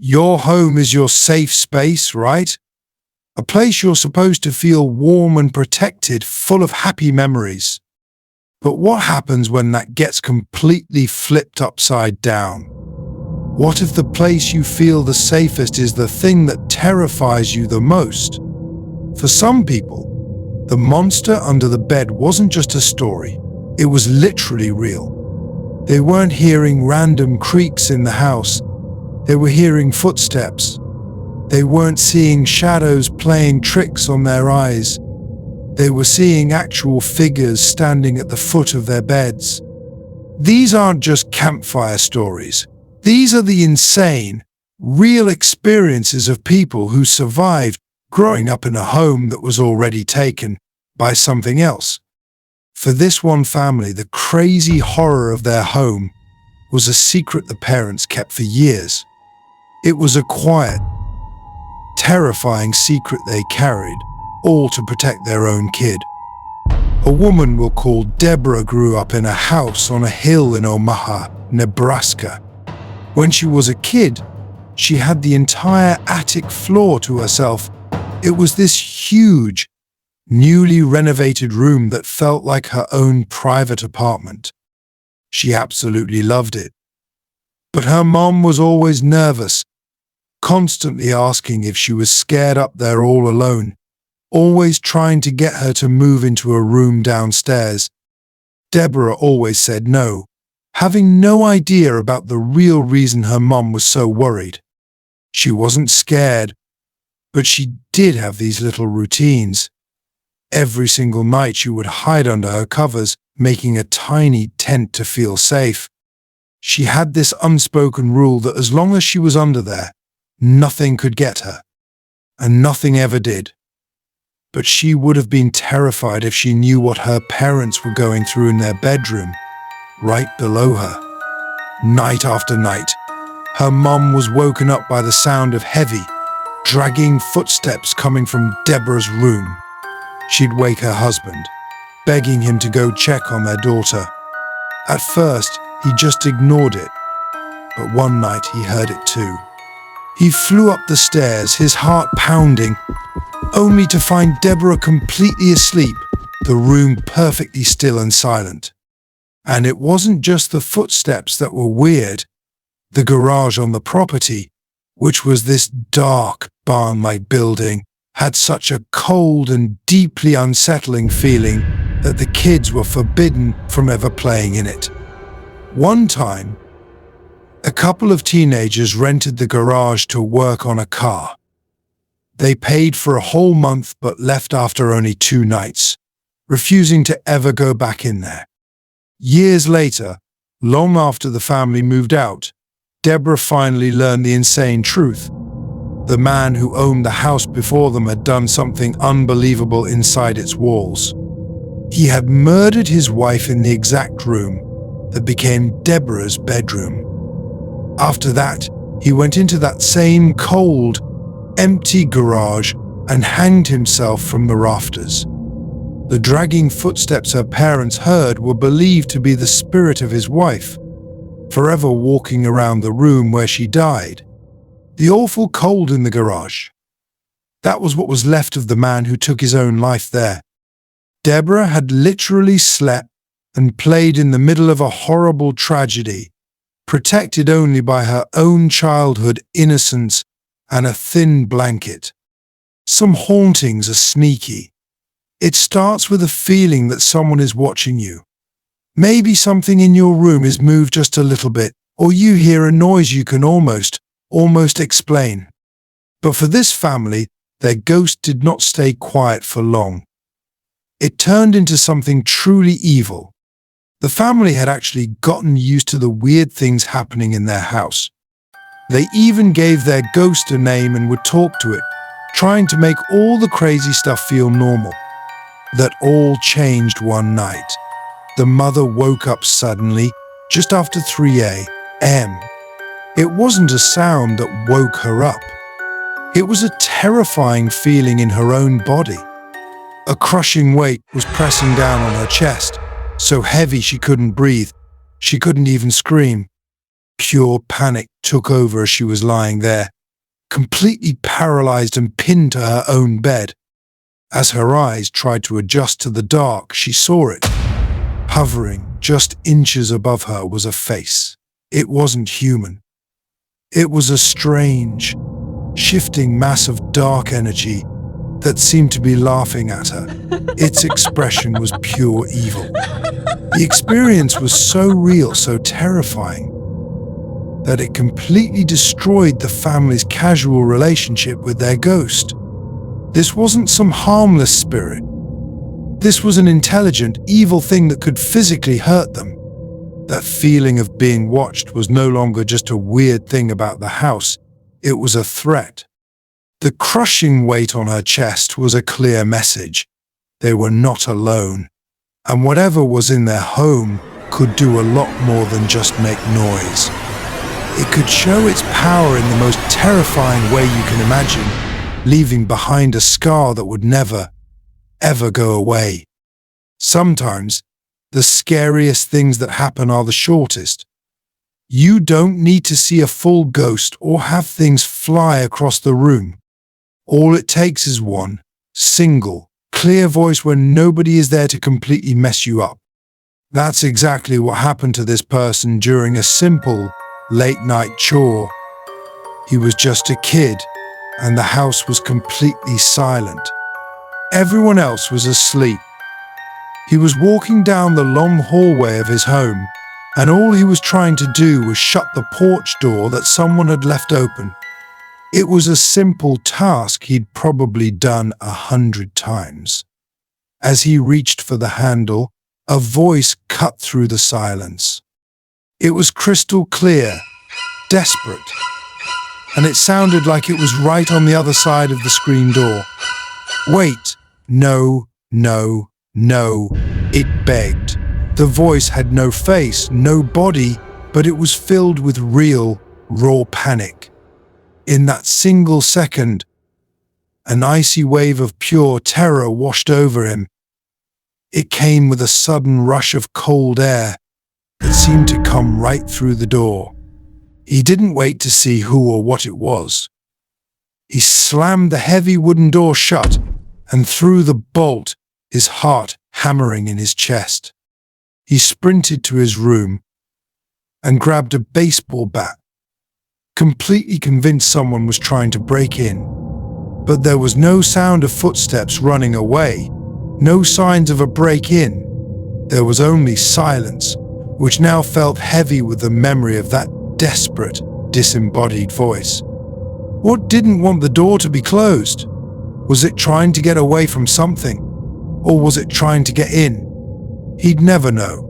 Your home is your safe space, right? A place you're supposed to feel warm and protected, full of happy memories. But what happens when that gets completely flipped upside down? What if the place you feel the safest is the thing that terrifies you the most? For some people, the monster under the bed wasn't just a story, it was literally real. They weren't hearing random creaks in the house, they were hearing footsteps. They weren't seeing shadows playing tricks on their eyes. They were seeing actual figures standing at the foot of their beds. These aren't just campfire stories. These are the insane, real experiences of people who survived growing up in a home that was already taken by something else. For this one family, the crazy horror of their home was a secret the parents kept for years. It was a quiet, terrifying secret they carried, all to protect their own kid. A woman we'll call Deborah grew up in a house on a hill in Omaha, Nebraska. When she was a kid, she had the entire attic floor to herself. It was this huge, newly renovated room that felt like her own private apartment. She absolutely loved it. But her mom was always nervous, constantly asking if she was scared up there all alone, always trying to get her to move into a room downstairs. Deborah always said no, having no idea about the real reason her mom was so worried. She wasn't scared, but she did have these little routines. Every single night she would hide under her covers, making a tiny tent to feel safe. She had this unspoken rule that as long as she was under there, nothing could get her. And nothing ever did. But she would have been terrified if she knew what her parents were going through in their bedroom, right below her. Night after night, her mom was woken up by the sound of heavy, dragging footsteps coming from Deborah's room. She'd wake her husband, begging him to go check on their daughter. At first, he just ignored it, but one night he heard it too. He flew up the stairs, his heart pounding, only to find Deborah completely asleep, the room perfectly still and silent. And it wasn't just the footsteps that were weird. The garage on the property, which was this dark, barn-like building, had such a cold and deeply unsettling feeling that the kids were forbidden from ever playing in it. One time, a couple of teenagers rented the garage to work on a car. They paid for a whole month but left after only 2 nights, refusing to ever go back in there. Years later, long after the family moved out, Deborah finally learned the insane truth. The man who owned the house before them had done something unbelievable inside its walls. He had murdered his wife in the exact room that became Deborah's bedroom. After that, he went into that same cold, empty garage and hanged himself from the rafters. The dragging footsteps her parents heard were believed to be the spirit of his wife, forever walking around the room where she died. The awful cold in the garage. That was what was left of the man who took his own life there. Deborah had literally slept and played in the middle of a horrible tragedy, protected only by her own childhood innocence and a thin blanket. Some hauntings are sneaky. It starts with a feeling that someone is watching you. Maybe something in your room is moved just a little bit, or you hear a noise you can almost explain. But for this family, their ghost did not stay quiet for long. It turned into something truly evil. The family had actually gotten used to the weird things happening in their house. They even gave their ghost a name and would talk to it, trying to make all the crazy stuff feel normal. That all changed one night. The mother woke up suddenly, just after 3 a.m. It wasn't a sound that woke her up. It was a terrifying feeling in her own body. A crushing weight was pressing down on her chest, so heavy she couldn't breathe. She couldn't even scream. Pure panic took over as she was lying there, completely paralyzed and pinned to her own bed. As her eyes tried to adjust to the dark, she saw it. Hovering just inches above her was a face. It wasn't human. It was a strange, shifting mass of dark energy that seemed to be laughing at her. Its expression was pure evil. The experience was so real, so terrifying, that it completely destroyed the family's casual relationship with their ghost. This wasn't some harmless spirit. This was an intelligent, evil thing that could physically hurt them. That feeling of being watched was no longer just a weird thing about the house. It was a threat. The crushing weight on her chest was a clear message. They were not alone, and whatever was in their home could do a lot more than just make noise. It could show its power in the most terrifying way you can imagine, leaving behind a scar that would never, ever go away. Sometimes, the scariest things that happen are the shortest. You don't need to see a full ghost or have things fly across the room. All it takes is one, single, clear voice when nobody is there to completely mess you up. That's exactly what happened to this person during a simple, late-night chore. He was just a kid, and the house was completely silent. Everyone else was asleep. He was walking down the long hallway of his home, and all he was trying to do was shut the porch door that someone had left open. It was a simple task he'd probably done 100 times. As he reached for the handle, a voice cut through the silence. It was crystal clear, desperate, and it sounded like it was right on the other side of the screen door. "Wait, no, no, no," it begged. The voice had no face, no body, but it was filled with real, raw panic. In that single second, an icy wave of pure terror washed over him. It came with a sudden rush of cold air that seemed to come right through the door. He didn't wait to see who or what it was. He slammed the heavy wooden door shut and threw the bolt, his heart hammering in his chest. He sprinted to his room and grabbed a baseball bat, completely convinced someone was trying to break in. But there was no sound of footsteps running away, no signs of a break-in. There was only silence, which now felt heavy with the memory of that desperate, disembodied voice. What didn't want the door to be closed? Was it trying to get away from something? Or was it trying to get in? He'd never know.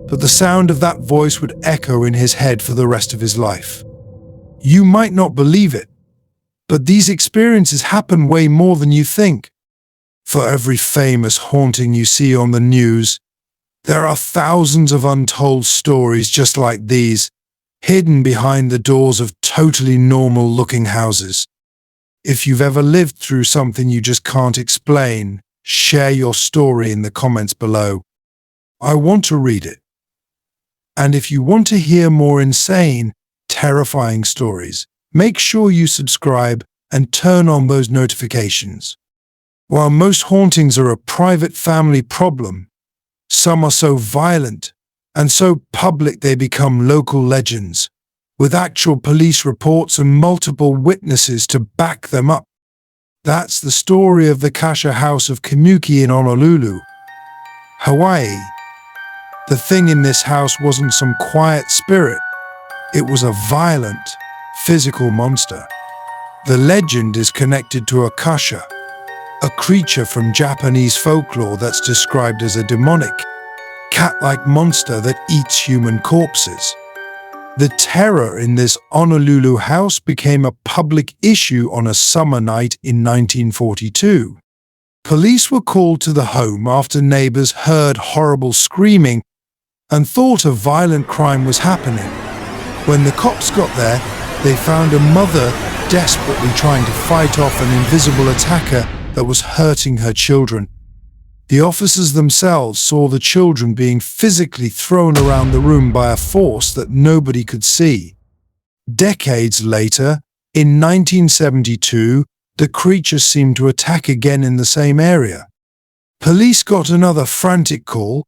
But the sound of that voice would echo in his head for the rest of his life. You might not believe it, but these experiences happen way more than you think. For every famous haunting you see on the news, there are thousands of untold stories just like these, hidden behind the doors of totally normal-looking houses. If you've ever lived through something you just can't explain, share your story in the comments below. I want to read it. And if you want to hear more insane, terrifying stories, make sure you subscribe and turn on those notifications. While most hauntings are a private family problem, some are so violent and so public they become local legends, with actual police reports and multiple witnesses to back them up. That's the story of the Kasha House of Kamuki in Honolulu, Hawaii. The thing in this house wasn't some quiet spirit. It was a violent, physical monster. The legend is connected to a kasha, a creature from Japanese folklore that's described as a demonic, cat-like monster that eats human corpses. The terror in this Honolulu house became a public issue on a summer night in 1942. Police were called to the home after neighbors heard horrible screaming and thought a violent crime was happening. When the cops got there, they found a mother desperately trying to fight off an invisible attacker that was hurting her children. The officers themselves saw the children being physically thrown around the room by a force that nobody could see. Decades later, in 1972, the creature seemed to attack again in the same area. Police got another frantic call,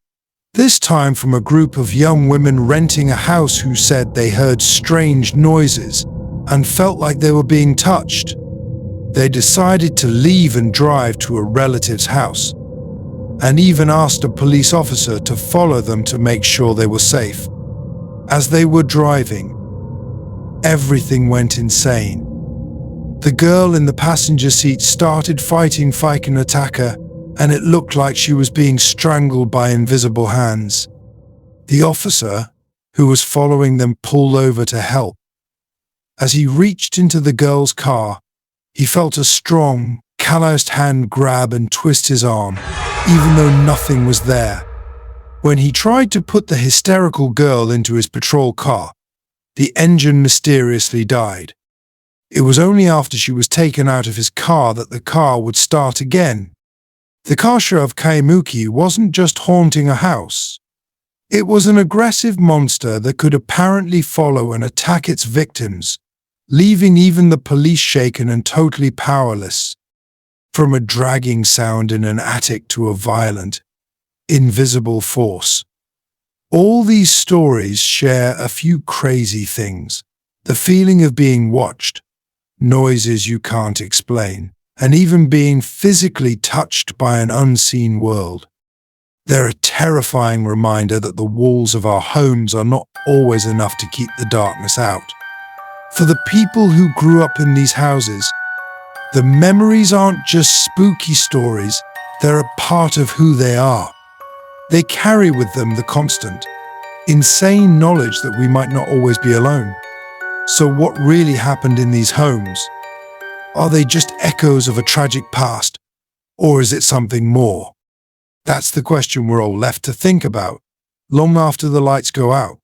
this time from a group of young women renting a house who said they heard strange noises and felt like they were being touched. They decided to leave and drive to a relative's house, and even asked a police officer to follow them to make sure they were safe. As they were driving, everything went insane. The girl in the passenger seat started fighting an attacker, and it looked like she was being strangled by invisible hands. The officer, who was following them, pulled over to help. As he reached into the girl's car, he felt a strong, calloused hand grab and twist his arm, even though nothing was there. When he tried to put the hysterical girl into his patrol car, the engine mysteriously died. It was only after she was taken out of his car that the car would start again. The Kasha of Kaimuki wasn't just haunting a house. It was an aggressive monster that could apparently follow and attack its victims, leaving even the police shaken and totally powerless. From a dragging sound in an attic to a violent, invisible force. All these stories share a few crazy things: the feeling of being watched, noises you can't explain, and even being physically touched by an unseen world. They're a terrifying reminder that the walls of our homes are not always enough to keep the darkness out. For the people who grew up in these houses, the memories aren't just spooky stories, they're a part of who they are. They carry with them the constant, insane knowledge that we might not always be alone. So what really happened in these homes? Are they just echoes of a tragic past, or is it something more? That's the question we're all left to think about, long after the lights go out.